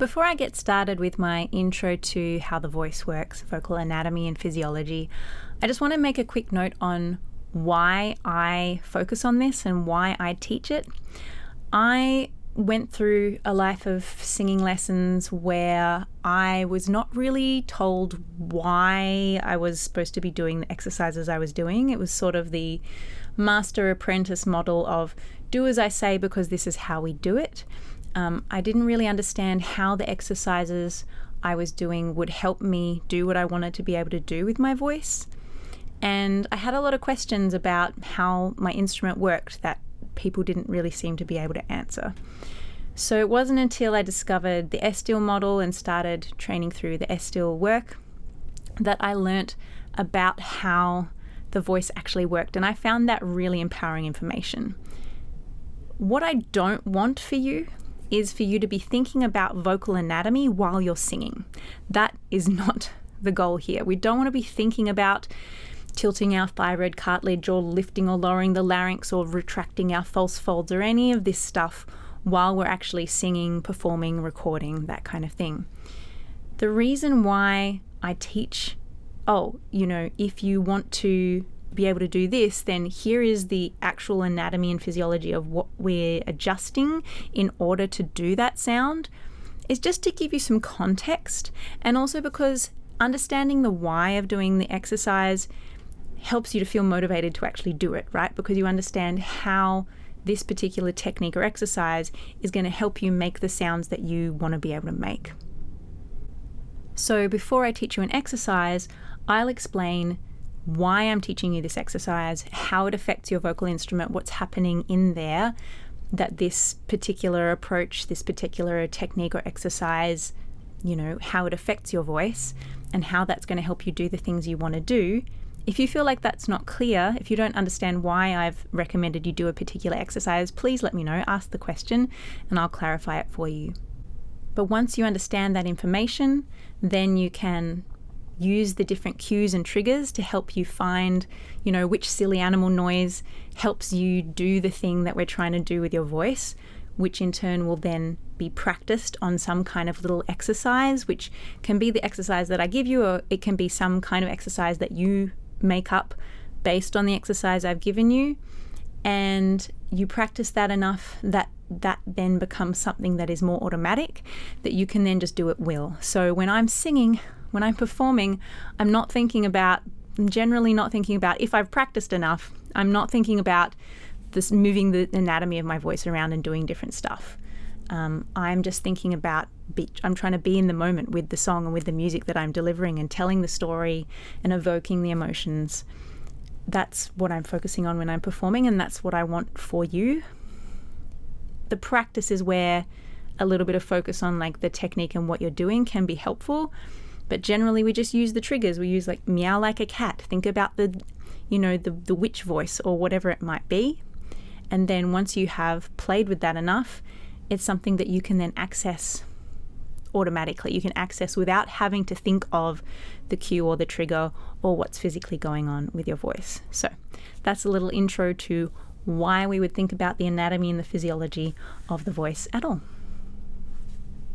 Before I get started with my intro to how the voice works, vocal anatomy and physiology, I just want to make a quick note on why I focus on this and why I teach it. I went through a life of singing lessons where I was not really told why I was supposed to be doing the exercises I was doing. It was sort of the master apprentice model of do as I say because this is how we do it. I didn't really understand how the exercises I was doing would help me do what I wanted to be able to do with my voice. And I had a lot of questions about how my instrument worked that people didn't really seem to be able to answer. So it wasn't until I discovered the S-Still model and started training through the S-Still work that I learnt about how the voice actually worked. And I found that really empowering information. What I don't want for you is for you to be thinking about vocal anatomy while you're singing. That is not the goal here. We don't want to be thinking about tilting our thyroid cartilage or lifting or lowering the larynx or retracting our false folds or any of this stuff while we're actually singing, performing, recording, that kind of thing. The reason why I teach, if you want to be able to do this, then here is the actual anatomy and physiology of what we're adjusting in order to do that sound, is just to give you some context, and also because understanding the why of doing the exercise helps you to feel motivated to actually do it, right? Because you understand how this particular technique or exercise is going to help you make the sounds that you want to be able to make. So before I teach you an exercise, I'll explain why I'm teaching you this exercise, how it affects your vocal instrument, what's happening in there, that this particular approach, this particular technique or exercise, how it affects your voice and how that's going to help you do the things you want to do. If you feel like that's not clear, if you don't understand why I've recommended you do a particular exercise, please let me know, ask the question, and I'll clarify it for you. But once you understand that information, then you can use the different cues and triggers to help you find, which silly animal noise helps you do the thing that we're trying to do with your voice, which in turn will then be practiced on some kind of little exercise, which can be the exercise that I give you, or it can be some kind of exercise that you make up based on the exercise I've given you. And you practice that enough that then becomes something that is more automatic, that you can then just do at will. So when I'm singing, when I'm performing, I'm generally not thinking about if I've practiced enough. I'm not thinking about this moving the anatomy of my voice around and doing different stuff. I'm just thinking about I'm trying to be in the moment with the song and with the music that I'm delivering and telling the story and evoking the emotions. That's what I'm focusing on when I'm performing, and that's what I want for you. The practice is where a little bit of focus on the technique and what you're doing can be helpful. But generally we just use the triggers. We use meow like a cat. Think about the witch voice or whatever it might be. And then once you have played with that enough, it's something that you can then access automatically. You can access without having to think of the cue or the trigger or what's physically going on with your voice. So that's a little intro to why we would think about the anatomy and the physiology of the voice at all.